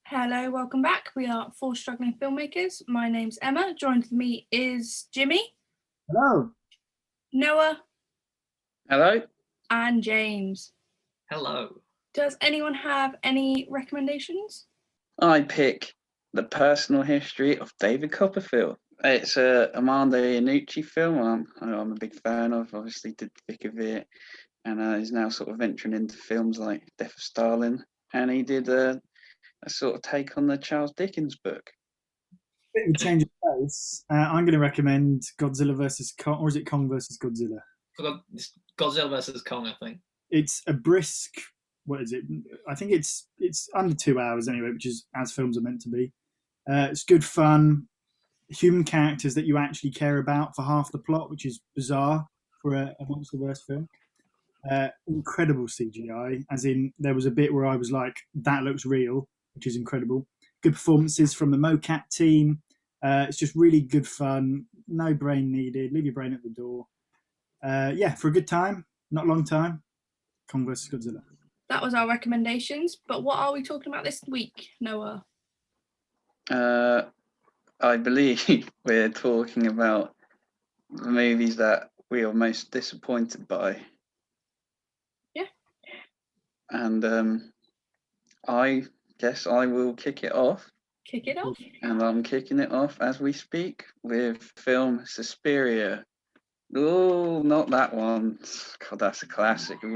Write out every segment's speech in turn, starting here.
Hello, welcome back. We are 4 Struggling Filmmakers. My name's Emma. Joined with me is Jimmy. Hello. Noah. Hello. And James. Hello. Does anyone have any recommendations? I pick The Personal History of David Copperfield. It's a Armando Iannucci film I'm a big fan of. Obviously did the thick of it, and he's now sort of venturing into films like Death of Stalin, and he did a sort of take on the Charles Dickens book. Bit of a change of pace. I'm going to recommend Godzilla versus Kong, or is it Kong versus Godzilla? Godzilla versus Kong, I think. It's a brisk. What is it? I think it's under 2 hours anyway, which is as films are meant to be. It's good fun, human characters that you actually care about for half the plot, which is bizarre for a monster-verse film. Incredible CGI, as in there was a bit where I was like, that looks real, which is incredible. Good performances from the mocap team. It's just really good fun. No brain needed. Leave your brain at the door. For a good time, not a long time. Kong vs. Godzilla. That was our recommendations, but what are we talking about this week, Noah? I believe we're talking about the movies that we are most disappointed by. Yeah. And I guess I will kick it off. Kick it off. And I'm kicking it off as we speak with film Suspiria. Oh, not that one. God, that's a classic. I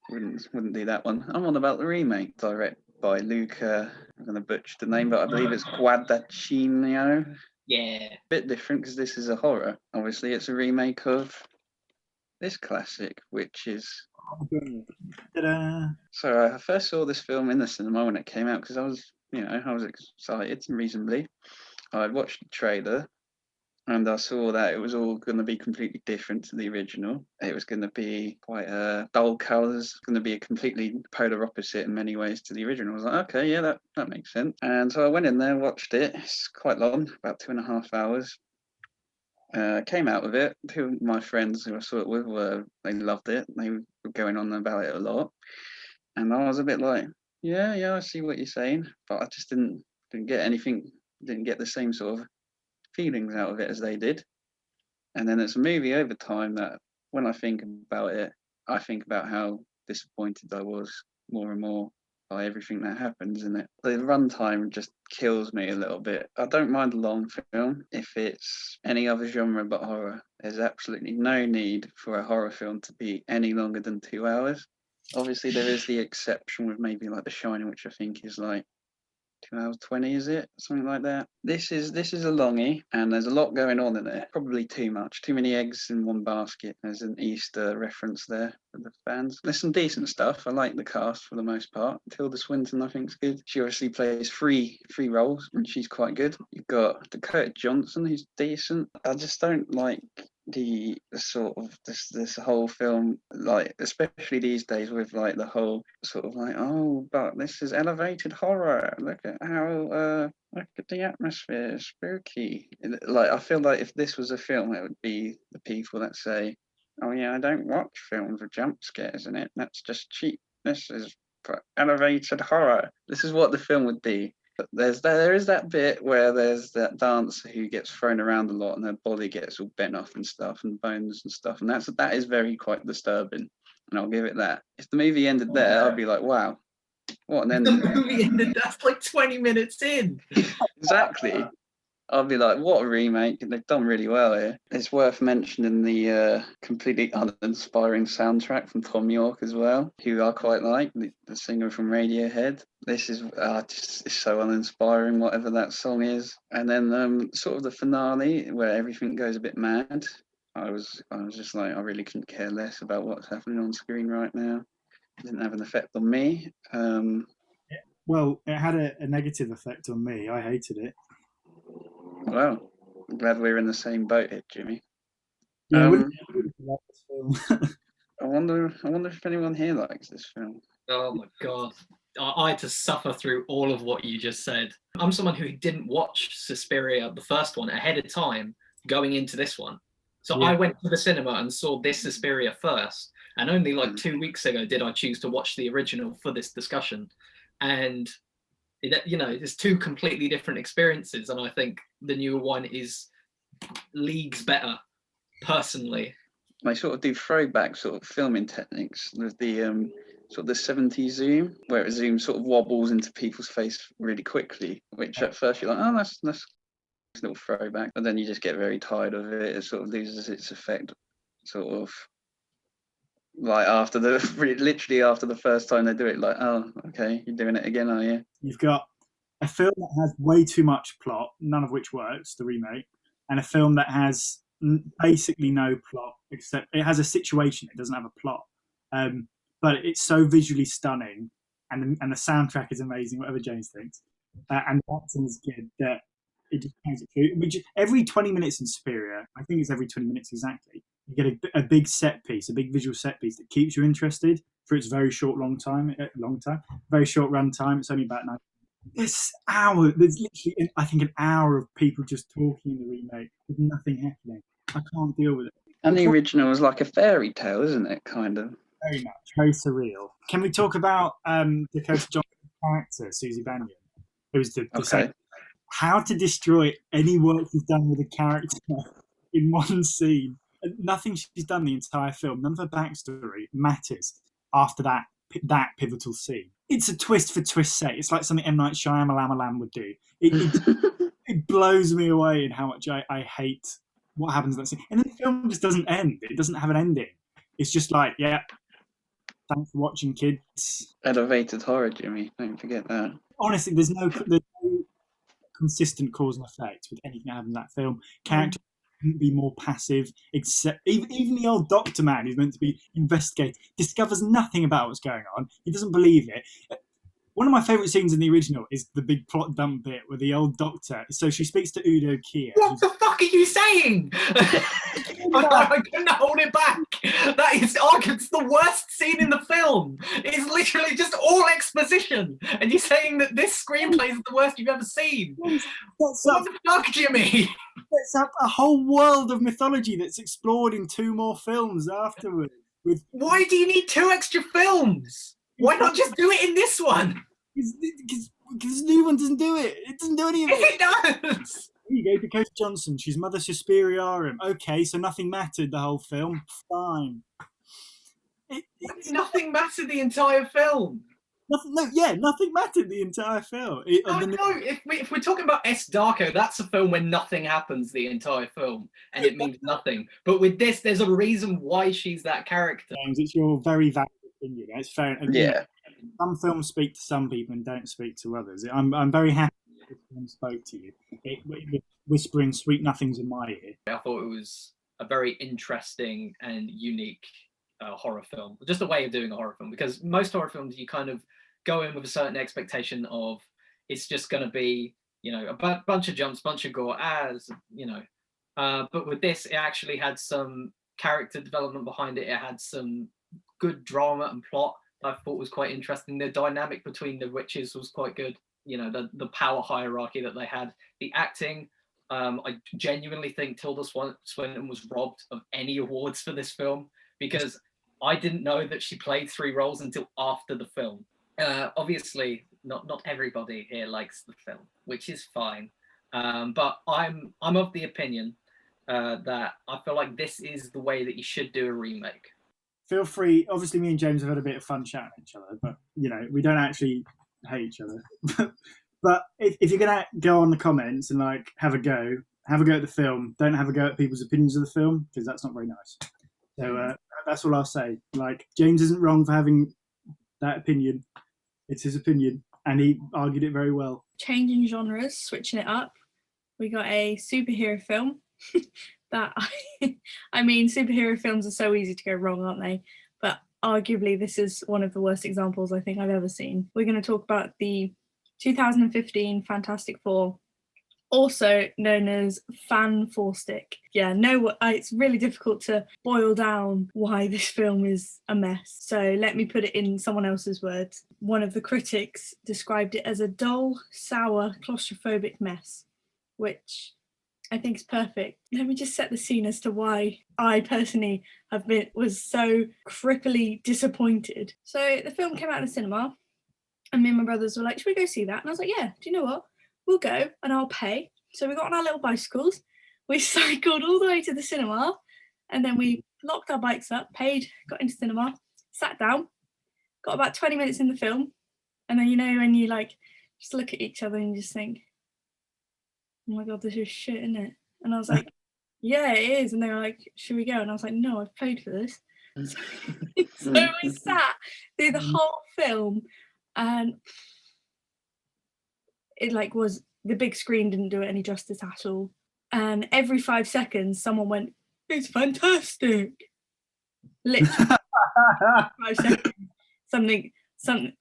wouldn't do that one. I'm on about the remake, directed by Luca. I'm going to butcher the name, but I believe it's Guadagnino. Yeah. Bit different because this is a horror. Obviously, it's a remake of this classic, which is. Ta-da. So I first saw this film in the cinema when it came out because I was excited reasonably. I watched the trailer and I saw that it was all going to be completely different to the original. It was going to be quite dull colours, going to be a completely polar opposite in many ways to the original. I was like, okay, yeah, that makes sense. And so I went in there, watched it. It's quite long, about 2.5 hours. Came out with it. 2 of my friends who I saw it with they loved it. They were going on about it a lot. And I was a bit like, yeah, I see what you're saying, but I just didn't get anything, didn't get the same sort of feelings out of it as they did. And then it's a movie over time that when I think about it, I think about how disappointed I was more and more by everything that happens in it. The runtime just kills me a little bit. I don't mind a long film if it's any other genre but horror. There's absolutely no need for a horror film to be any longer than 2 hours. Obviously, there is the exception with maybe like The Shining, which I think is like 2 hours 20, is it? Something like that. This is a longie, and there's a lot going on in it. Probably too much. Too many eggs in one basket. There's an Easter reference there for the fans. There's some decent stuff. I like the cast for the most part. Tilda Swinton, I think, is good. She obviously plays three roles, and she's quite good. You've got Dakota Johnson, who's decent. I just don't like the sort of this whole film, like especially these days with like the whole sort of like, oh, but this is elevated horror, look at how look at the atmosphere, spooky. Like I feel like if this was a film, it would be the people that say, oh yeah, I don't watch films with jump scares in it, that's just cheap, this is elevated horror. This is what the film would be. But there is that bit where there's that dancer who gets thrown around a lot and her body gets all bent off and stuff and bones and stuff, and that is very quite disturbing, and I'll give it that. If the movie ended there, I'd be like, wow, what an ending. The movie ended, that's like 20 minutes in. Exactly. I'll be like, what a remake. They've done really well here. It's worth mentioning the completely uninspiring soundtrack from Tom York as well, who I quite like, the singer from Radiohead. This is just so uninspiring, whatever that song is. And then sort of the finale where everything goes a bit mad. I was just like, I really couldn't care less about what's happening on screen right now. It didn't have an effect on me. Well, it had a negative effect on me. I hated it. Well, I'm glad we're in the same boat here, Jimmy. Yeah, I wouldn't like this film. I wonder if anyone here likes this film. Oh my god. I had to suffer through all of what you just said. I'm someone who didn't watch Suspiria, the first one, ahead of time going into this one. So Yeah. I went to the cinema and saw this Suspiria first. And only like 2 weeks ago did I choose to watch the original for this discussion. And You know, there's two completely different experiences, and I think the newer one is leagues better, personally. They sort of do throwback sort of filming techniques. There's the sort of the 70s zoom, where it zooms sort of wobbles into people's face really quickly, which at first you're like, oh, that's a little throwback, but then you just get very tired of it. It sort of loses its effect, sort of like after literally after the first time they do it, like, oh, okay, you're doing it again, are you? You've got a film that has way too much plot, none of which works, the remake, and a film that has basically no plot, except it has a situation, it doesn't have a plot. But it's so visually stunning, and the soundtrack is amazing, whatever James thinks, and the acting is good, that it just carries it through. Every 20 minutes in Suspiria, I think it's every 20 minutes exactly, you get a big set piece, a big visual set piece that keeps you interested for its very short, very short run time. It's only about 9. There's literally, I think, an hour of people just talking in the remake with nothing happening. I can't deal with it. And the original was like a fairy tale, isn't it? Kind of. Very much, very surreal. Can we talk about Dakota Johnson's character, Susie Bannion, who's the Okay. how to destroy any work you've done with a character in one scene? Nothing she's done the entire film, none of her backstory matters after that pivotal scene. It's a twist for twist's sake. It's like something M. Night Shyamalan would do. It blows me away in how much I hate what happens in that scene. And then the film just doesn't end. It doesn't have an ending. It's just like, yeah, thanks for watching, kids. Elevated horror, Jimmy. Don't forget that. Honestly, there's no consistent cause and effect with anything that happens in that film. Characters couldn't be more passive, except even the old doctor man who's meant to be investigating discovers nothing about what's going on. He doesn't believe it. One of my favourite scenes in the original is the big plot dump bit with the old doctor. So she speaks to Udo Kier. What the fuck are you saying? I couldn't hold it back. It's the worst scene in the film. It's literally just all exposition. And you're saying that this screenplay is the worst you've ever seen. What the fuck, Jimmy? It's up a whole world of mythology that's explored in 2 more films afterwards. Why do you need 2 extra films? Why not just do it in this one? Because the new one doesn't do it. It doesn't do any of it. It does. Here you go, Dakota Johnson. She's Mother Suspiriorum. Okay, so nothing mattered the whole film. Fine. Nothing mattered the entire film. Nothing mattered the entire film. If we're talking about S.DARKO, that's a film where nothing happens the entire film, and it means nothing. But with this, there's a reason why she's that character. James, it's your very valid opinion. It's fair. Yeah. Some films speak to some people and don't speak to others. I'm very happy this film spoke to you. It whispering sweet nothings in my ear. I thought it was a very interesting and unique horror film. Just a way of doing a horror film, because most horror films you kind of go in with a certain expectation of it's just going to be, you know, a bunch of jumps, bunch of gore, but with this, it actually had some character development behind it. It had some good drama and plot I thought was quite interesting. The dynamic between the witches was quite good. You know, the power hierarchy that they had. The acting, I genuinely think Tilda Swinton was robbed of any awards for this film, because I didn't know that she played 3 roles until after the film. Obviously, not everybody here likes the film, which is fine. But I'm of the opinion that I feel like this is the way that you should do a remake. Feel free. Obviously, me and James have had a bit of fun chatting at each other, but you know, we don't actually hate each other. But if you're gonna go on the comments and like have a go at the film, don't have a go at people's opinions of the film, because that's not very nice. So that's all I'll say. Like, James isn't wrong for having that opinion. It's his opinion, and he argued it very well. Changing genres, switching it up. We got a superhero film that I mean, superhero films are so easy to go wrong, aren't they? But arguably, this is one of the worst examples I think I've ever seen. We're going to talk about the 2015 Fantastic Four, also known as Fan-4-Stick. Yeah, it's really difficult to boil down why this film is a mess. So let me put it in someone else's words. One of the critics described it as a dull, sour, claustrophobic mess, which I think is perfect. Let me just set the scene as to why I personally was so cripply disappointed. So the film came out in the cinema. And me and my brothers were like, should we go see that? And I was like, yeah, do you know what? We'll go and I'll pay. So we got on our little bicycles. We cycled all the way to the cinema, and then we locked our bikes up, paid, got into cinema, sat down, got about 20 minutes in the film. And then, you know, when you like just look at each other and you just think, oh my God, this is shit, isn't it? And I was like, yeah, it is. And they were like, should we go? And I was like, no, I've paid for this. So we sat through the whole film, and it like was, the big screen didn't do it any justice at all. And every 5 seconds, someone went, it's fantastic. Literally 5 seconds.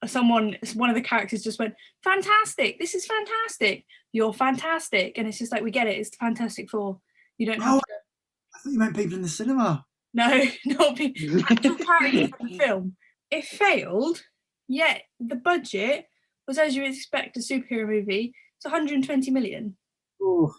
Someone, one of the characters just went, fantastic, this is fantastic, you're fantastic. And it's just like, we get it, it's the Fantastic Four. You don't have to. I thought you meant people in the cinema. No, not people. Actual characters in the film. It failed, yet the budget was, as you would expect a superhero movie, it's 120 million. Ooh.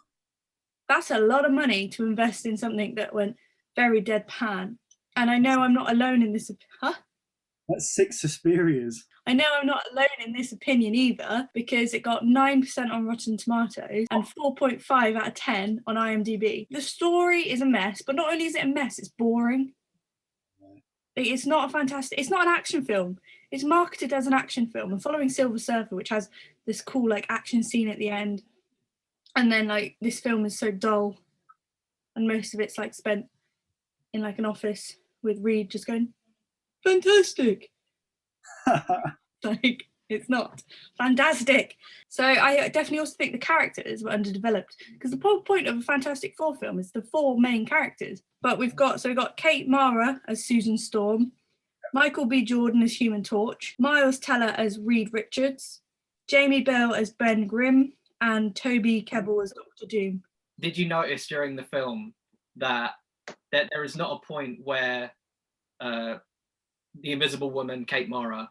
That's a lot of money to invest in something that went very deadpan. And I know I'm not alone in this. That's 6 Suspirias. I know I'm not alone in this opinion either, because it got 9% on Rotten Tomatoes and 4.5 out of 10 on IMDb. The story is a mess, but not only is it a mess, it's boring. It's not a fantastic, it's not an action film. It's marketed as an action film, and following Silver Surfer, which has this cool like action scene at the end. And then like this film is so dull, and most of it's like spent in like an office with Reed just going, fantastic. Like, it's not fantastic. So I definitely also think the characters were underdeveloped, because the whole point of a Fantastic Four film is the 4 main characters. But we've got Kate Mara as Susan Storm, Michael B. Jordan as Human Torch, Miles Teller as Reed Richards, Jamie Bell as Ben Grimm, and Toby Kebbell as Dr. Doom. Did you notice during the film that there is not a point where the Invisible Woman, Kate Mara,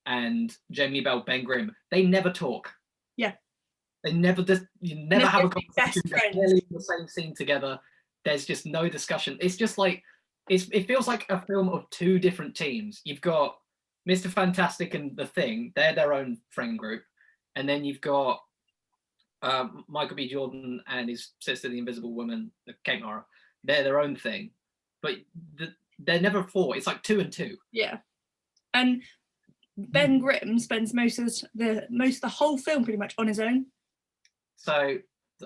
and Jamie Bell, Ben Grimm, they never talk? Yeah. They never you never have a conversation. They're They're in the same scene together. There's just no discussion. It's just like, it feels like a film of 2 different teams. You've got Mr. Fantastic and The Thing, they're their own friend group. And then you've got Michael B. Jordan and his sister, the Invisible Woman, Kate Mara, they're their own thing. But they're never 4. It's like 2 and 2. Yeah. And Ben Grimm spends most of the whole film pretty much on his own. So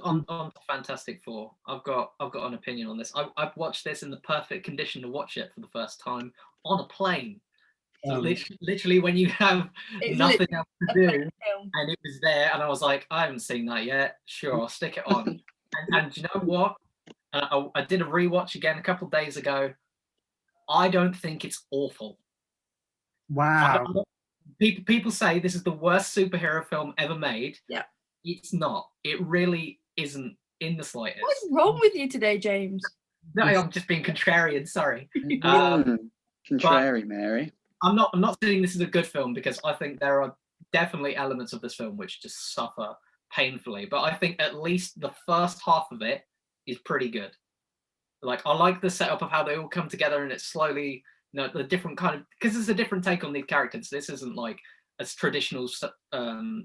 on Fantastic Four, I've got an opinion on this. I've watched this in the perfect condition to watch it for the first time on a plane. So literally when you have nothing else to do, and it was there, and I was like, I haven't seen that yet. Sure, I'll stick it on. and you know what? I did a rewatch again a couple of days ago. I don't think it's awful. Wow. People say this is the worst superhero film ever made. Yeah. It's not. It really isn't in the slightest. What's wrong with you today, James? No, I'm just being contrarian. Sorry. Contrary, Mary. I'm not saying this is a good film, because I think there are definitely elements of this film which just suffer painfully. But I think at least the first half of it is pretty good. Like, I like the setup of how they all come together, and it's slowly, the different kind of, because it's a different take on these characters. This isn't like a traditional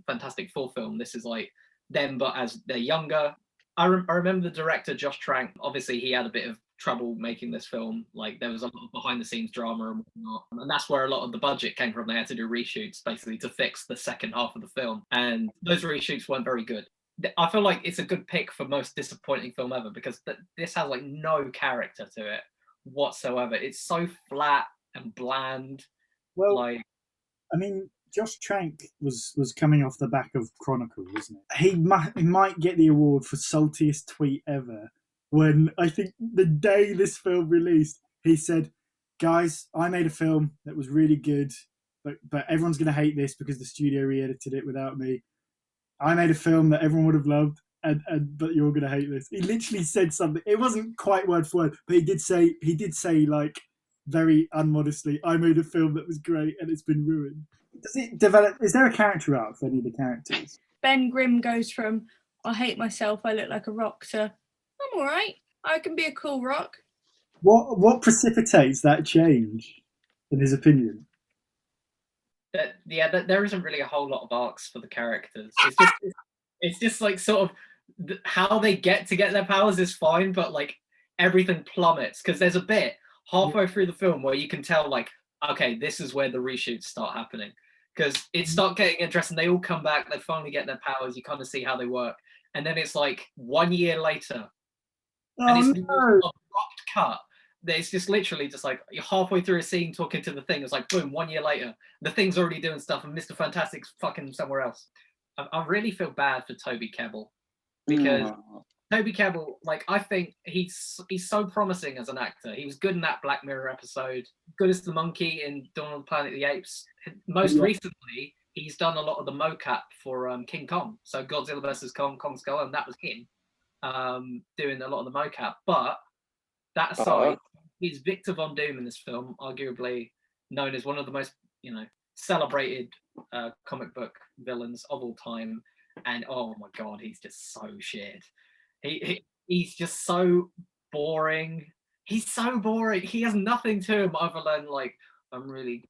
Fantastic Four film. This is like them, but as they're younger. I remember the director, Josh Trank. Obviously, he had a bit of trouble making this film. Like, there was a lot of behind-the-scenes drama and whatnot, and that's where a lot of the budget came from. They had to do reshoots basically to fix the second half of the film, and those reshoots weren't very good. I feel like it's a good pick for most disappointing film ever, because this has like no character to it whatsoever. It's so flat and bland. Well, like, I mean, Josh Trank was coming off the back of Chronicle, wasn't it? He might get the award for saltiest tweet ever, when I think the day this film released, he said, guys, I made a film that was really good, but everyone's going to hate this because the studio re-edited it without me. I made a film that everyone would have loved, but you're going to hate this. He literally said something. It wasn't quite word for word, but he did say like, very unmodestly, I made a film that was great and it's been ruined. Does it develop? Is there a character arc for any of the characters? Ben Grimm goes from, I hate myself, I look like a rock, to, I'm all right, I can be a cool rock. What precipitates that change, in his opinion? there isn't really a whole lot of arcs for the characters. It's just like sort of how they get their powers is fine, but like everything plummets because there's a bit halfway through the film where you can tell like, okay, this is where the reshoots start happening because it starts getting interesting. They all come back, they finally get their powers. You kind of see how they work, and then it's like 1 year later, and it's the most abrupt cut. It's just literally just like you're halfway through a scene talking to the thing. It's like boom, 1 year later, the thing's already doing stuff, and Mr. Fantastic's fucking somewhere else. I really feel bad for Toby Kebbell because Toby Kebbell, like I think he's so promising as an actor. He was good in that Black Mirror episode, good as the monkey in Dawn of the Planet of the Apes. Most recently, he's done a lot of the mocap for King Kong. So Godzilla vs. Kong, Kong Skull, and that was him doing a lot of the mocap. But that aside, he's Victor Von Doom in this film, arguably known as one of the most, celebrated comic book villains of all time. And oh my god, he's just so shit. He's just so boring. He's so boring. He has nothing to him other than like, I'm really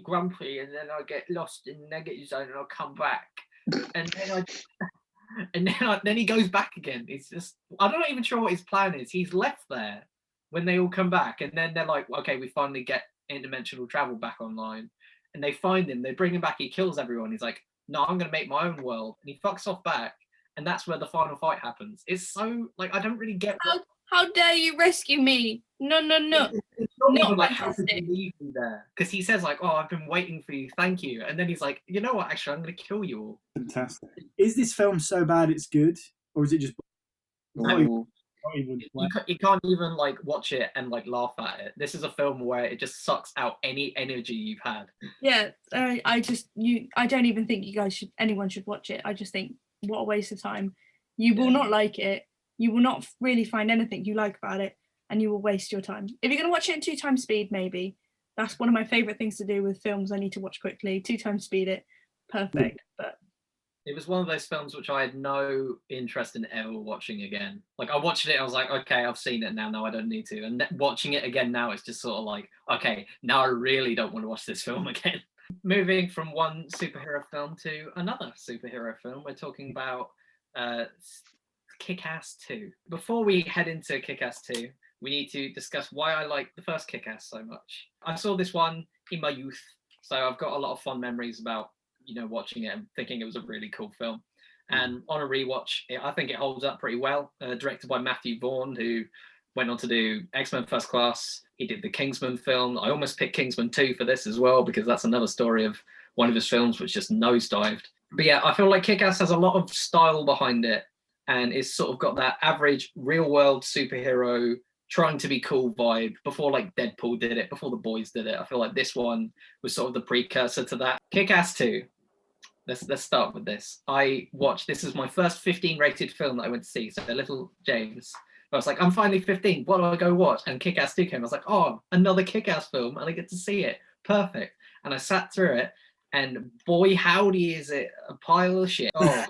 grumpy, and then I get lost in the negative zone, and I'll come back, and then he goes back again. It's just I'm not even sure what his plan is. He's left there when they all come back, and then they're like, okay, we finally get interdimensional travel back online, and they find him. They bring him back. He kills everyone. He's like, no, I'm gonna make my own world, and he fucks off back. And that's where the final fight happens. It's so like I don't really get. How dare you rescue me? No. It's not even like how could you leave me there? Because he says like, "Oh, I've been waiting for you, thank you," and then he's like, "You know what? Actually, I'm going to kill you all." Fantastic. Is this film so bad it's good, or is it just? You can't even like watch it and like laugh at it. This is a film where it just sucks out any energy you've had. Yeah, I don't even think anyone should watch it. I just think, what a waste of time. You will not like it. You will not really find anything you like about it, and you will waste your time. If you're going to watch it in 2 times speed, maybe. That's one of my favorite things to do with films I need to watch quickly. 2 times speed it. Perfect. But it was one of those films which I had no interest in ever watching again. Like I watched it, I was like, okay, I've seen it now. No, I don't need to. And watching it again now, it's just sort of like, okay, now I really don't want to watch this film again. Moving from one superhero film to another superhero film, we're talking about Kick-Ass 2. Before we head into Kick-Ass 2, we need to discuss why I like the first Kick-Ass so much. I saw this one in my youth, so I've got a lot of fond memories about watching it and thinking it was a really cool film. And on a rewatch, I think it holds up pretty well. Directed by Matthew Vaughn, who went on to do X-Men First Class. He did the Kingsman film. I almost picked Kingsman 2 for this as well, because that's another story of one of his films which just nosedived. But yeah, I feel like Kick-Ass has a lot of style behind it, and it's sort of got that average real-world superhero trying to be cool vibe before like Deadpool did it, before The Boys did it. I feel like this one was sort of the precursor to that. Kick-Ass 2. Let's start with this. This is my first 15 rated film that I went to see. So little James, I was like, I'm finally 15. What do I go watch? And Kick-Ass 2 came. I was like, oh, another Kick-Ass film, and I get to see it. Perfect. And I sat through it, and boy, howdy, is it a pile of shit. Oh.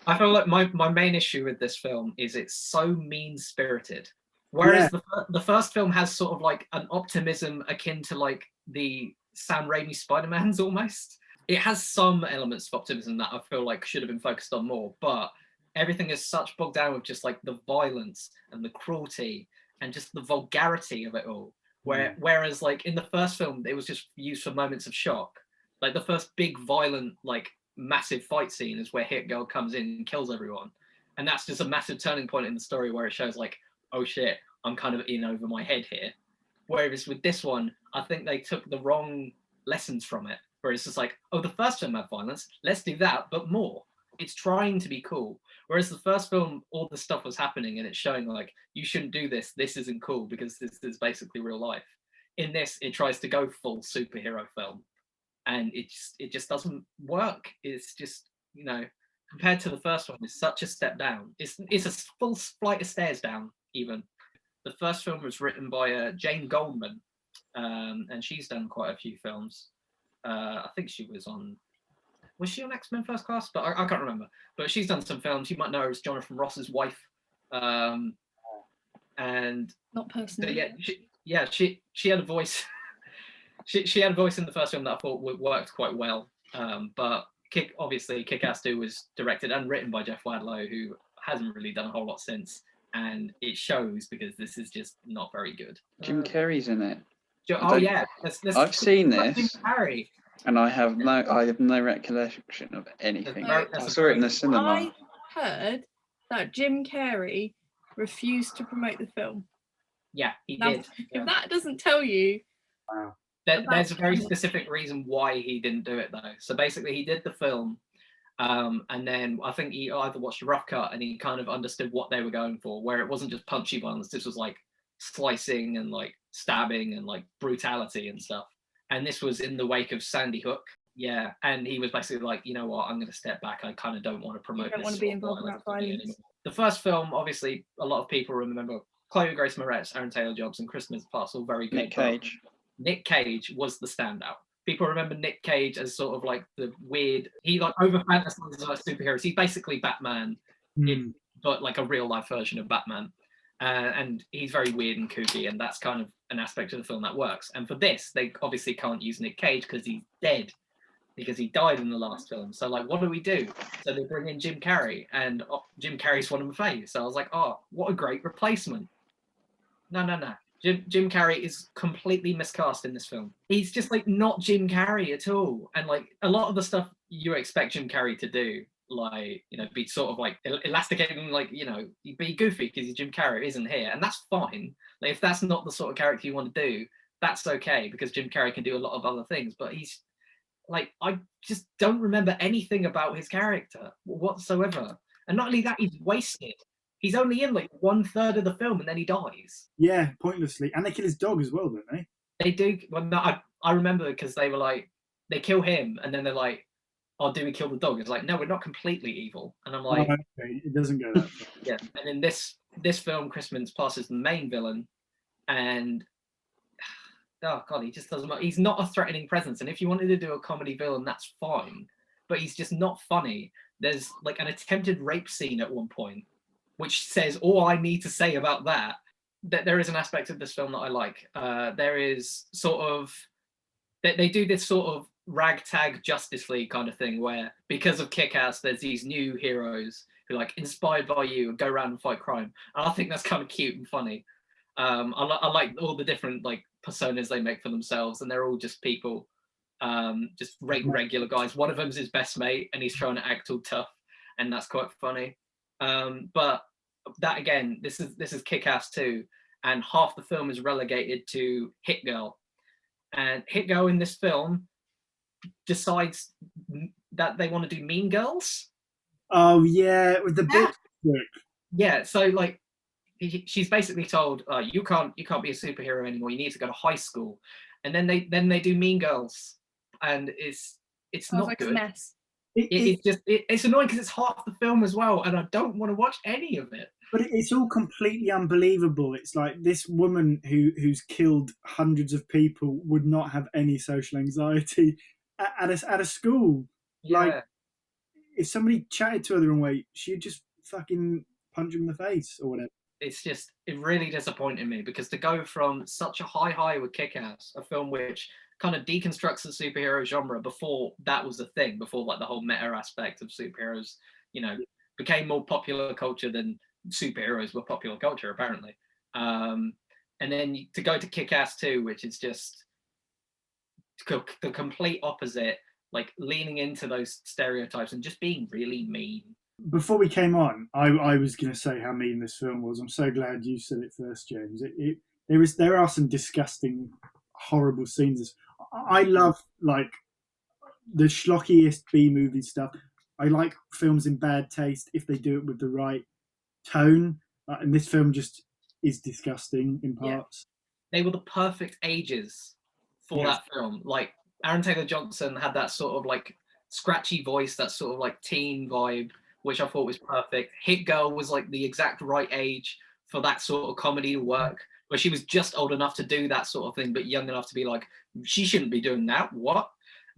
I feel like my main issue with this film is it's so mean-spirited. Whereas the first film has sort of like an optimism akin to like the Sam Raimi Spider-Man's almost. It has some elements of optimism that I feel like should have been focused on more, but everything is such bogged down with just like the violence and the cruelty and just the vulgarity of it all. Whereas like in the first film, it was just used for moments of shock. Like the first big violent, like massive fight scene is where Hit Girl comes in and kills everyone. And that's just a massive turning point in the story where it shows like, oh shit, I'm kind of in over my head here. Whereas with this one, I think they took the wrong lessons from it. Where it's just like, oh, the first film had violence, let's do that, but more. It's trying to be cool. Whereas the first film, all the stuff was happening and it's showing like, you shouldn't do this. This isn't cool because this is basically real life. In this, it tries to go full superhero film. And it just doesn't work. It's just, compared to the first one, it's such a step down. It's a full flight of stairs down, even. The first film was written by Jane Goldman, and she's done quite a few films. I think she was on X-Men First Class? But I can't remember. But she's done some films. You might know her as Jonathan Ross's wife. And not personally. She had a voice. she had a voice in the first film that I thought worked quite well. But obviously Kick-Ass 2 was directed and written by Jeff Wadlow, who hasn't really done a whole lot since, and it shows because this is just not very good. Jim Carrey's in it. Oh yeah, I've seen Jim this, Carrey. and I have no recollection of anything. I saw it in the cinema. I heard that Jim Carrey refused to promote the film. Yeah, he Now, did. If that doesn't tell you, Wow. There's a very specific reason why he didn't do it though. So basically, he did the film, and then I think he either watched a rough cut and he kind of understood what they were going for, where it wasn't just punchy violence. This was like slicing and like stabbing and like brutality and stuff. And this was in the wake of Sandy Hook. Yeah, and he was basically like, you know what, I'm going to step back. I kind of don't want to promote. You don't want to be involved in that violence. The first film, obviously, a lot of people remember Chloe Grace Moretz, Aaron Taylor-Johnson, Christmas Past, all very good. Nick Cage. Nick Cage was the standout. People remember Nick Cage as sort of like the weird, he like over fantasizes about superheroes. He's basically Batman, but like a real life version of Batman. And he's very weird and kooky, and that's kind of an aspect of the film that works. And for this, they obviously can't use Nick Cage because he's dead, because he died in the last film. So like, what do we do? So they bring in Jim Carrey, and Jim Carrey's one of my faves. So I was like, oh, what a great replacement. No. Jim Carrey is completely miscast in this film. He's just like not Jim Carrey at all. And like a lot of the stuff you expect Jim Carrey to do, like, you know, be sort of like elasticating, like, you know, be goofy because he's Jim Carrey, isn't here. And that's fine. Like, if that's not the sort of character you want to do, that's okay, because Jim Carrey can do a lot of other things. But he's like, I just don't remember anything about his character whatsoever. And not only that, he's wasted. He's only in like 1/3 of the film and then he dies. Yeah, pointlessly. And they kill his dog as well, don't they? They do. Well, no, I remember because they were like, they kill him and then they're like, oh, do we kill the dog? It's like, no, we're not completely evil. And I'm like, okay, it doesn't go that far. Yeah. And in this film, Christmas Past is the main villain, and oh god, he just doesn't. He's not a threatening presence. And if you wanted to do a comedy villain, that's fine, but he's just not funny. There's like an attempted rape scene at one point, which says all I need to say about that. That there is an aspect of this film that I like. There is sort of they do this sort of ragtag Justice League kind of thing, where because of Kick-Ass, there's these new heroes who like inspired by you and go around and fight crime. And I think that's kind of cute and funny. I like all the different like personas they make for themselves, and they're all just people, just regular guys. One of them's his best mate, and he's trying to act all tough, and that's quite funny. But that again, this is Kick-Ass 2, and half the film is relegated to Hit Girl, and Hit Girl in this film decides that they want to do Mean Girls. Oh yeah, with the bit. Yeah, so like she's basically told, you can't be a superhero anymore. You need to go to high school, and then they do Mean Girls, and it's not like good. A mess. It's annoying because it's half the film as well, and I don't want to watch any of it. But it's all completely unbelievable. It's like this woman who's killed hundreds of people would not have any social anxiety at a school. Yeah. Like, if somebody chatted to her the wrong way, she'd just fucking punch him in the face or whatever. It really disappointed me, because to go from such a high with Kick-Ass, a film which kind of deconstructs the superhero genre before that was a thing, before like the whole meta aspect of superheroes, you know, became more popular culture than superheroes were popular culture apparently. And then to go to Kick-Ass 2, which is just the complete opposite, like leaning into those stereotypes and just being really mean. Before we came on, I was going to say how mean this film was. I'm so glad you said it first, James. There are some disgusting, horrible scenes. I love like the schlockiest B-movie stuff. I like films in bad taste if they do it with the right tone. And this film just is disgusting in parts. They were the perfect ages for that film. Like Aaron Taylor-Johnson had that sort of like scratchy voice, that sort of like teen vibe, which I thought was perfect. Hit Girl was like the exact right age for that sort of comedy to work, where she was just old enough to do that sort of thing, but young enough to be like, she shouldn't be doing that. What?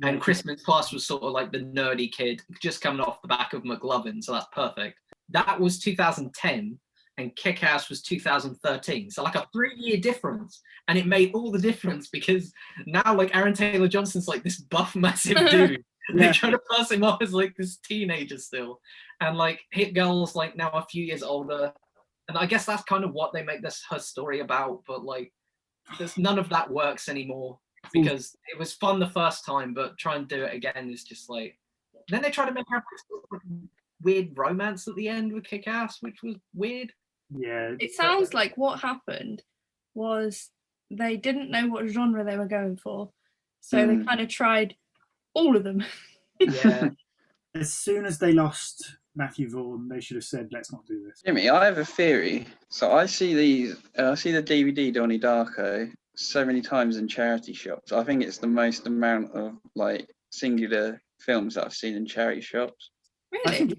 And Christmas Past was sort of like the nerdy kid just coming off the back of McLovin, so that's perfect. That was 2010. and Kick-Ass was 2013. So like a 3-year difference. And it made all the difference because now like Aaron Taylor Johnson's like this buff, massive dude. They're trying to pass him off as like this teenager still. And like Hit Girl's like now a few years older. And I guess that's kind of what they make her story about. But like, there's none of that works anymore because it was fun the first time, but try and do it again is just like. Then they try to make her weird romance at the end with Kick-Ass, which was weird. Yeah. It sounds like what happened was they didn't know what genre they were going for, so they kind of tried all of them. Yeah. As soon as they lost Matthew Vaughn, they should have said, "Let's not do this." Jimmy, I have a theory. So I see the DVD Donnie Darko so many times in charity shops. I think it's the most amount of like singular films that I've seen in charity shops. Really?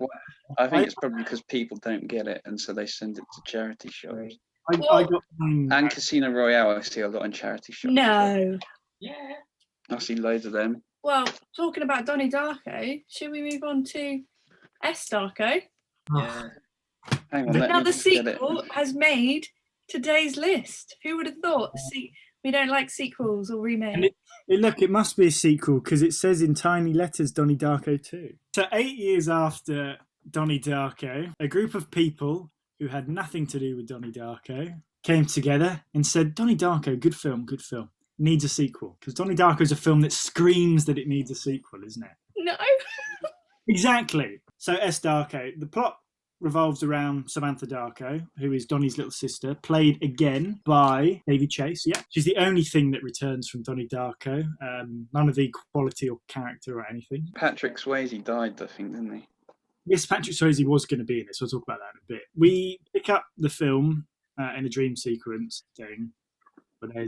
I think it's probably because people don't get it, and so they send it to charity shops. I got And Casino Royale, I see a lot in charity shops. No. Yeah. I see loads of them. Well, talking about Donnie Darko, should we move on to S.DARKO? Yeah. Hang on, let me Another just get it. sequel has made today's list. Who would have thought? We don't like sequels or remakes. Look, it must be a sequel because it says in tiny letters Donnie Darko 2. So 8 years after Donnie Darko, a group of people who had nothing to do with Donnie Darko came together and said, Donnie Darko, good film, needs a sequel. Because Donnie Darko is a film that screams that it needs a sequel, isn't it? No. Exactly. So S.DARKO, the plot revolves around Samantha Darko, who is Donnie's little sister, played again by Davy Chase. Yeah, she's the only thing that returns from Donnie Darko. None of the quality or character or anything. Patrick Swayze died, I think, didn't he? Yes, Patrick Swayze was going to be in this. We'll talk about that in a bit. We pick up the film in a dream sequence thing, where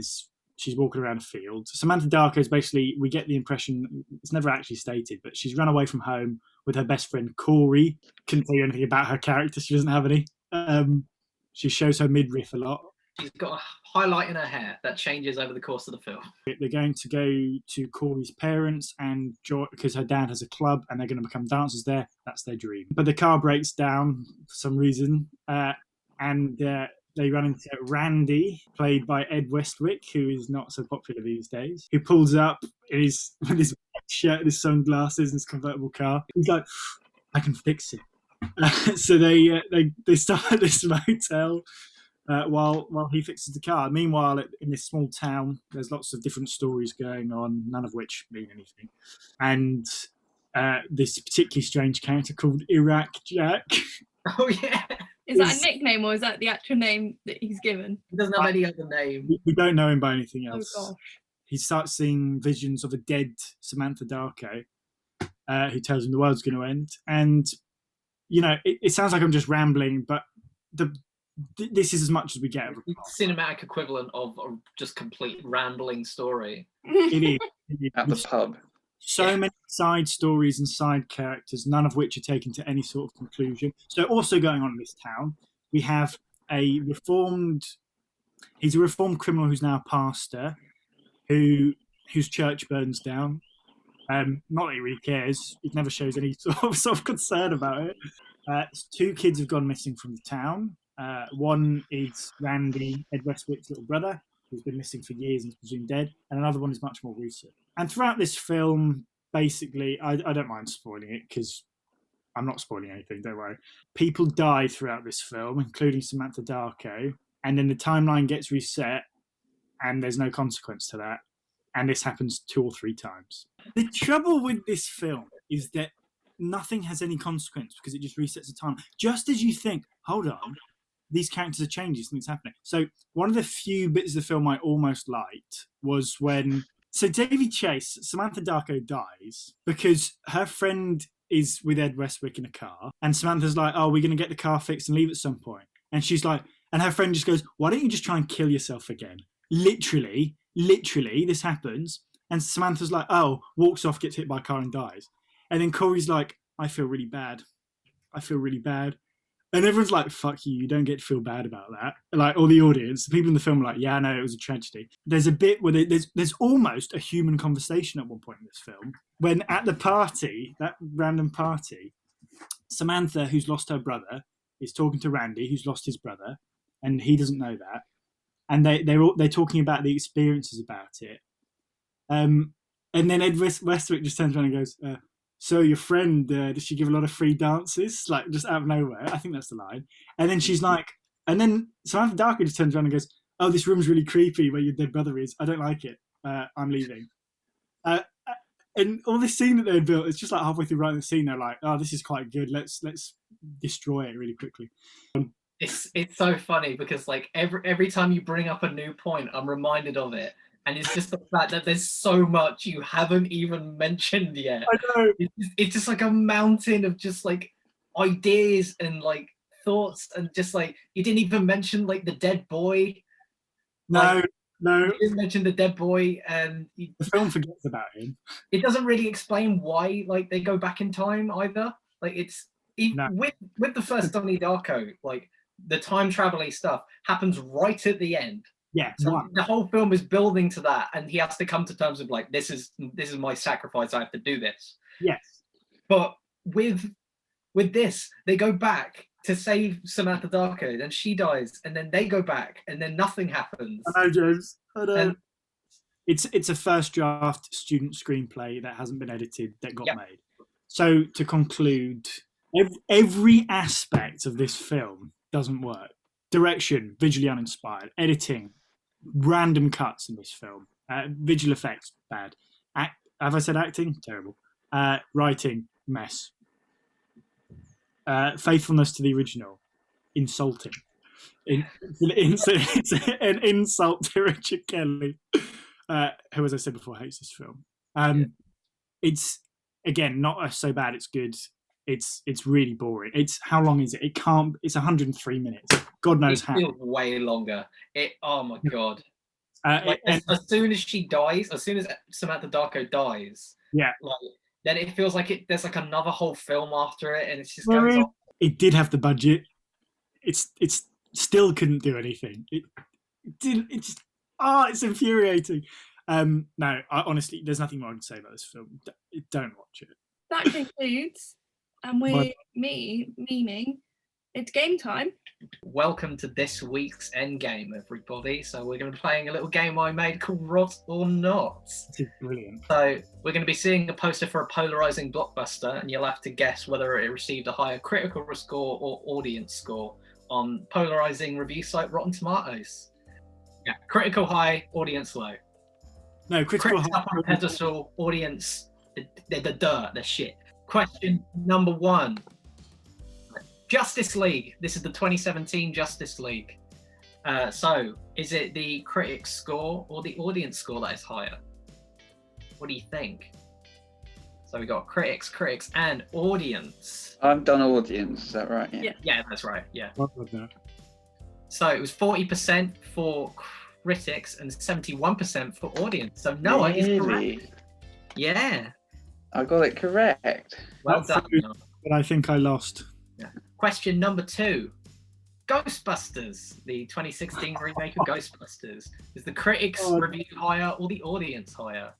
she's walking around a field. Samantha Darko is basically, we get the impression, it's never actually stated, but she's run away from home with her best friend Corey. Couldn't tell you anything about her character. She doesn't have any. She shows her midriff a lot. She's got a highlight in her hair that changes over the course of the film. They're going to go to Corey's parents and because her dad has a club and they're going to become dancers there. That's their dream. But the car breaks down for some reason and they run into Randy, played by Ed Westwick, who is not so popular these days, who pulls up with his black shirt and his sunglasses and his convertible car. He's like, I can fix it. So they start at this motel while he fixes the car. Meanwhile, in this small town, there's lots of different stories going on, none of which mean anything. And this particularly strange character called Iraq Jack. Oh, yeah. Is that a nickname or is that the actual name that he's given? He doesn't have any other name. We don't know him by anything else. Oh, gosh. He starts seeing visions of a dead Samantha Darko, who tells him the world's going to end. And, you know, it sounds like I'm just rambling, but this is as much as we get. It's cinematic equivalent of a just complete rambling story. It is. At the pub. So many side stories and side characters, none of which are taken to any sort of conclusion. So also going on in this town, we have he's a reformed criminal who's now a pastor, whose church burns down. Not that he really cares. He never shows any sort of concern about it. 2 kids have gone missing from the town. One is Randy, Ed Westwick's little brother, who's been missing for years and is presumed dead. And another one is much more recent. And throughout this film, basically, I don't mind spoiling it because I'm not spoiling anything, don't worry. People die throughout this film, including Samantha Darko, and then the timeline gets reset and there's no consequence to that. And this happens 2 or 3 times. The trouble with this film is that nothing has any consequence because it just resets the time. Just as you think, hold on, these characters are changing, something's happening. So one of the few bits of the film I almost liked was when... So Davy Chase, Samantha Darko dies because her friend is with Ed Westwick in a car and Samantha's like, oh, we're going to get the car fixed and leave at some point. And she's like, and her friend just goes, why don't you just try and kill yourself again? Literally, this happens. And Samantha's like, oh, walks off, gets hit by a car and dies. And then Corey's like, I feel really bad. And everyone's like, fuck you don't get to feel bad about that. Like, all the audience, the people in the film are like, yeah, I know, it was a tragedy. There's a bit where there's almost a human conversation at one point in this film, when at the party, that random party, Samantha, who's lost her brother, is talking to Randy, who's lost his brother, and he doesn't know that. And they're talking about the experiences about it. And then Ed Westwick just turns around and goes, "So your friend, does she give a lot of free dances?" Like just out of nowhere. I think that's the line. And then she's like, and then Samantha Darko just turns around and goes, "Oh, this room's really creepy where your dead brother is. I don't like it. I'm leaving." And all this scene that they had built, it's just like halfway through writing the scene, they're like, "Oh, this is quite good. Let's destroy it really quickly." It's so funny because like every time you bring up a new point, I'm reminded of it, and it's just the fact that there's so much you haven't even mentioned yet. I know. It's just like a mountain of just like ideas and like thoughts, and just like you didn't even mention like the dead boy. No, You didn't mention the dead boy, and the film forgets about him. it doesn't really explain why like they go back in time either. Like it's with the first Donnie Darko, like the time travel-y stuff happens right at the end. Yeah, so the whole film is building to that, and he has to come to terms with like this is my sacrifice. I have to do this. Yes, but with this, they go back to save Samantha Darko, then she dies, and then they go back, and then nothing happens. I know, James. I know. And it's a first draft student screenplay that hasn't been edited that got made. So to conclude, every aspect of this film doesn't work. Direction, visually uninspired. Editing, random cuts in this film. Visual effects, bad. Have I said acting? Terrible. Writing, mess. Faithfulness to the original, insulting. It's an insult to Richard Kelly, who, as I said before, hates this film. It's, again, not so bad it's good. It's really boring. It's, how long is it? It's 103 minutes. God knows how. It feels way longer. Oh my God. As soon as she dies, as soon as Samantha Darko dies, then it feels like there's like another whole film after it, and it's just goes on. It did have the budget. It's still couldn't do anything. It didn't. It's infuriating. No, honestly, there's nothing more I can say about this film. Don't watch it. That concludes, and we're meaning it's game time. Welcome to this week's Endgame, everybody. So we're going to be playing a little game I made called Rot or Not. This is brilliant. So we're going to be seeing a poster for a polarizing blockbuster, and you'll have to guess whether it received a higher critical score or audience score on polarizing review site Rotten Tomatoes. Yeah, critical high, audience low. No, critical high. Up on a pedestal, audience, they're the dirt, they're shit. Question number 1. Justice League. This is the 2017 Justice League. So, is it the critics' score or the audience score that is higher? What do you think? So we got critics, and audience. I've done audience. Is that right? Yeah, that's right. Yeah. No. So it was 40% for critics and 71% for audience. So Noah is correct. Yeah. I got it correct. Well done. But I think I lost. Yeah. Question number 2. Ghostbusters, the 2016 remake of Ghostbusters. Is the critics review higher or the audience higher?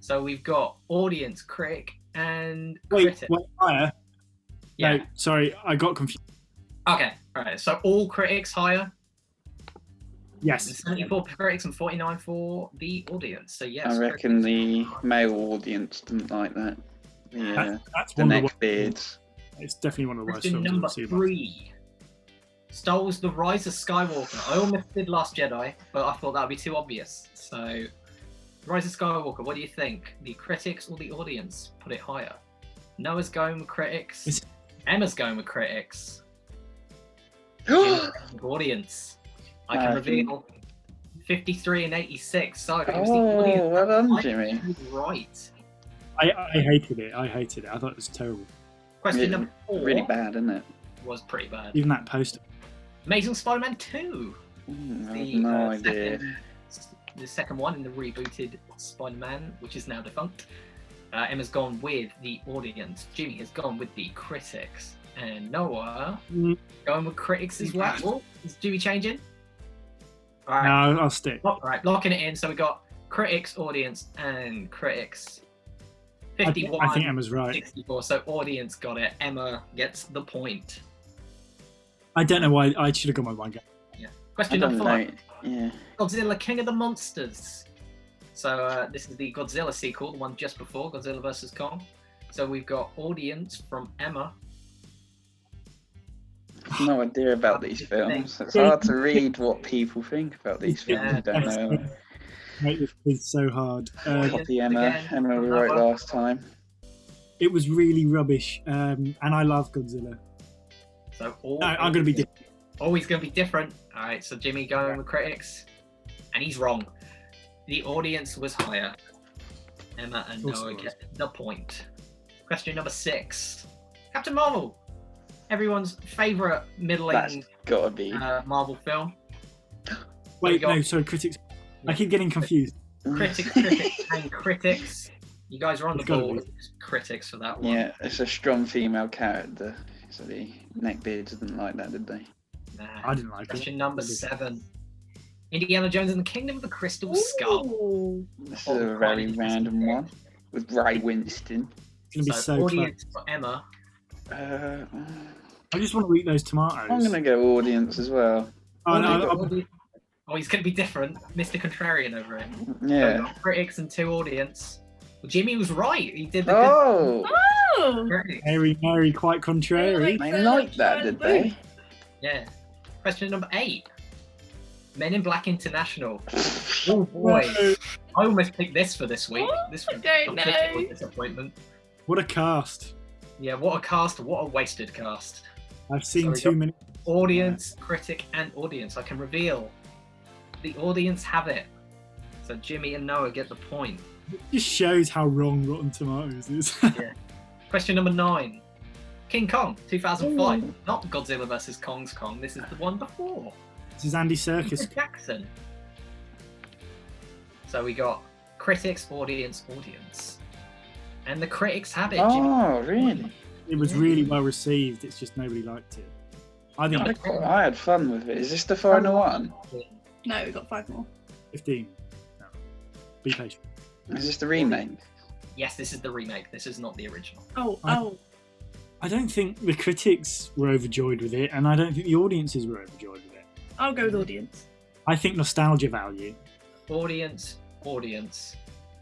So we've got audience, critic, and critic. Wait, higher? Yeah. No, sorry, I got confused. Okay, all right. So all critics higher? Yes. 74 for critics and 49 for the audience. So yes. I reckon the male audience didn't like that. Yeah. That's the neck beards. It's definitely one of the worst films. films Number I've seen. 3. Star Wars: The Rise of Skywalker. I almost did Last Jedi, but I thought that would be too obvious. So, Rise of Skywalker. What do you think? The critics or the audience put it higher? Noah's going with critics. Emma's going with critics. Audience. I can reveal 53 and 86. So it was the audience. Well done, Jimmy. Right. I hated it. I thought it was terrible. Question number 4. Really bad, isn't it? Was pretty bad. Even that poster. Amazing Spider-Man 2. I have no idea. The second one in the rebooted Spider-Man, which is now defunct. Emma's gone with the audience. Jimmy has gone with the critics. And Noah going with critics as well. Oh, is Jimmy changing? All right. No, I'll stick. All right, locking it in. So we got critics, audience, and critics. 51. I think Emma's right. 64. So audience got it. Emma gets the point. I don't know why I should have gone with one guy. Yeah. I Question don't number know. 5. Yeah. Godzilla King of the Monsters. So this is the Godzilla sequel, the one just before Godzilla vs. Kong. So we've got audience from Emma. No idea about these films. It's hard to read what people think about these films. Yeah, You don't know. Make this quiz so hard. Copy Emma. Again, Emma we wrote another. last time. It was really rubbish, and I love Godzilla. So No, I'm going to be different. always going to be different. All right, so Jimmy going with critics, and he's wrong. The audience was higher. Emma and Of course Noah it was. get the point. Question number 6. Captain Marvel. Everyone's favourite That's middling gotta be. Marvel film. Wait, got- no, sorry, critics. I keep getting confused. Critics, and critics. You guys are on the It's gotta ball be. with critics for that one. Yeah, it's a strong female character. So the neckbeards didn't like that, did they? Nah. I didn't like Question it. number 7. Indiana Jones and the Kingdom of the Crystal Skull. Ooh. This Oh, is a very quite random one with Ray Winston. It's going to be so close. audience for Emma. I just want to eat those tomatoes. I'm gonna go audience as well. Oh, no, Oh, he's going to be different. Mr. Contrarian over it. So we've Yeah. got critics and 2 audience. Well, Jimmy was right. He did the Oh, Oh. good critics. Mary, quite contrary. they liked that, did they? Yeah. Question number 8. Men in Black International. Oh boy. No. I almost picked this for this week. Oh, This I was don't a critical know. disappointment. What a cast. Yeah, what a cast, what a wasted cast. I've seen Sorry, too go- many. Audience, critic, and audience. I can reveal. The audience have it. So Jimmy and Noah get the point. It just shows how wrong Rotten Tomatoes is. Question number 9. King Kong, 2005. Not Godzilla vs. Kong's Kong. This is the one before. This is Andy Serkis. Peter Jackson. So we got critics, audience. And the critics have it, Jimmy. Oh, really? It was really well received. It's just nobody liked it. I think I had fun with it. Is this the final one? No, we got 5 more. 15. No. Be patient. Is this the remake? Yes, this is the remake. This is not the original. Oh. I don't think the critics were overjoyed with it, and I don't think the audiences were overjoyed with it. I'll go with audience. I think nostalgia value. Audience,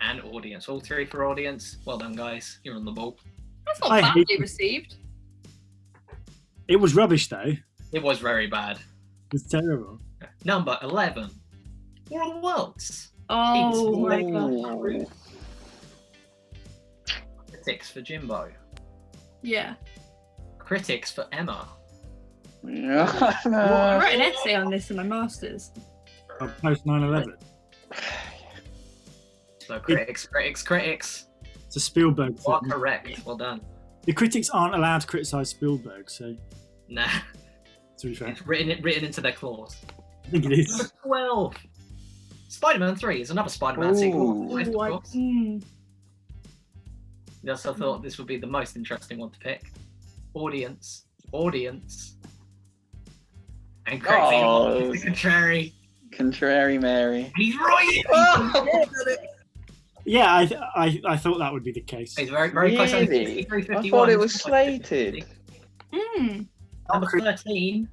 and audience. All 3 for audience. Well done, guys. You're on the ball. That's not I badly hate- received. It was rubbish, though. It was very bad. It was terrible. Number 11. War of the Worlds. Oh my god. Ooh. Critics for Jimbo. Yeah. Critics for Emma. Yeah. I wrote an essay on this in my masters. Post 9/11. So critics. It's a Spielberg You are film. correct. Well done. The critics aren't allowed to criticise Spielberg, so Nah. to be fair, It's written into their clause. I think it is. Number 12. Spider-Man 3 is another Spider-Man sequel. Ooh. Of Ooh, course. Yes, I thought this would be the most interesting one to pick. Audience, and critics. Oh. The contrary. Contrary Mary. He's right. Oh. Yeah, I thought that would be the case. He's very, very close. Really? 53, I 51. thought it was slated. Number 13.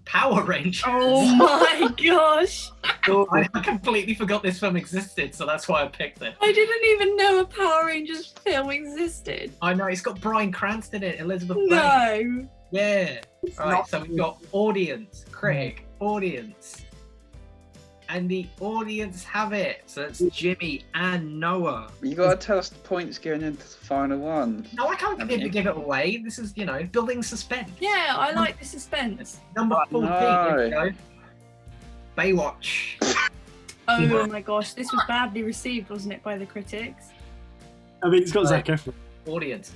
Power Rangers. Oh my gosh. I completely forgot this film existed, so that's why I picked it. I didn't even know a Power Rangers film existed. I know, it's got Bryan Cranston in it, Elizabeth Banks. No. Yeah. Right, not so we've got audience, critic, audience. And the audience have it. So it's Jimmy and Noah. You gotta tell us the points going into the final one. No, I can't Okay. give it away. This is, building suspense. Yeah, I like the suspense. Number 14, here we go. Baywatch. Oh my gosh, this was badly received, wasn't it, by the critics? I mean, it's got Right. Zac Efron. Audience.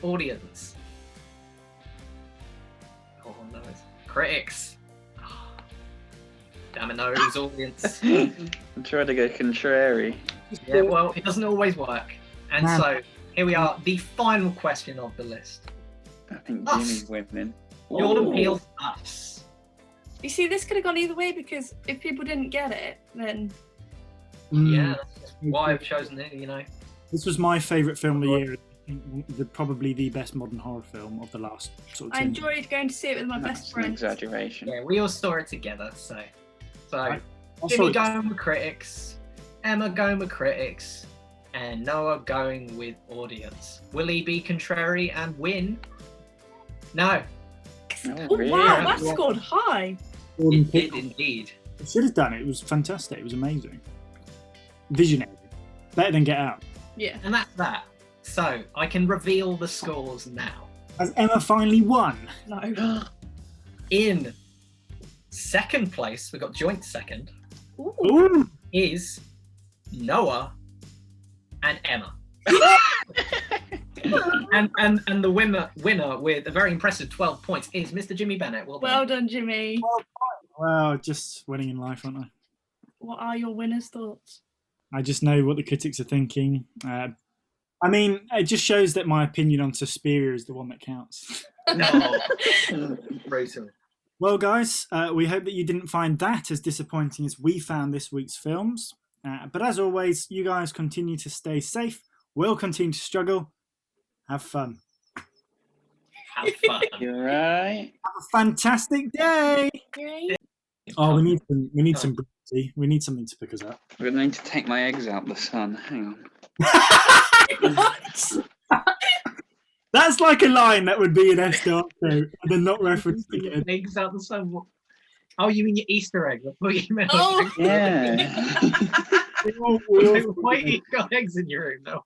Oh no, it's critics. Damn it, no, it was audience. I'm trying to go contrary. Yeah, well, it doesn't always work. And Man. so, here we are, the final question of the list. I think Us. Jimmy's winning. Jordan Ooh. Peele's Us. You see, this could have gone either way because if people didn't get it, then Mm. Yeah, that's why I've chosen it, This was my favourite film of the year. probably the best modern horror film of the last sort of I 10 enjoyed going to see it with my That's best an friend. exaggeration. Yeah, we all saw it together. So I saw Jimmy it- going with critics, Emma going with critics, and Noah going with audience. Will he be contrary and win? No, Oh, Oh really? wow, that Yeah. scored high. Gordon it did Pickle. indeed. It should have done it. It was fantastic. It was amazing. Visionary. Better than Get Out. Yeah. And that's that. So I can reveal the scores now. Has Emma finally won? No. In second place, we got joint second, Ooh. Ooh. is Noah and Emma. and the winner with a very impressive 12 points is Mr. Jimmy Bennett. Well done, Jimmy. Well, just winning in life, aren't I? What are your winner's thoughts? I just know what the critics are thinking. I mean, it just shows that my opinion on Suspiria is the one that counts. No. Brutal. Well, guys, we hope that you didn't find that as disappointing as we found this week's films. But as always, you guys continue to stay safe. We'll continue to struggle. Have fun. Have fun. You're right. Have a fantastic day. Yay. Oh, we need some Britty. We need something to pick us up. We're going to need to take my eggs out the sun. Hang on. What? That's like a line that would be in S.DARKO and then not referenced again. Eggs out the sun. Oh, you mean your Easter egg? I thought you meant Oh. Yeah. We all- Why you got eggs in your room? No.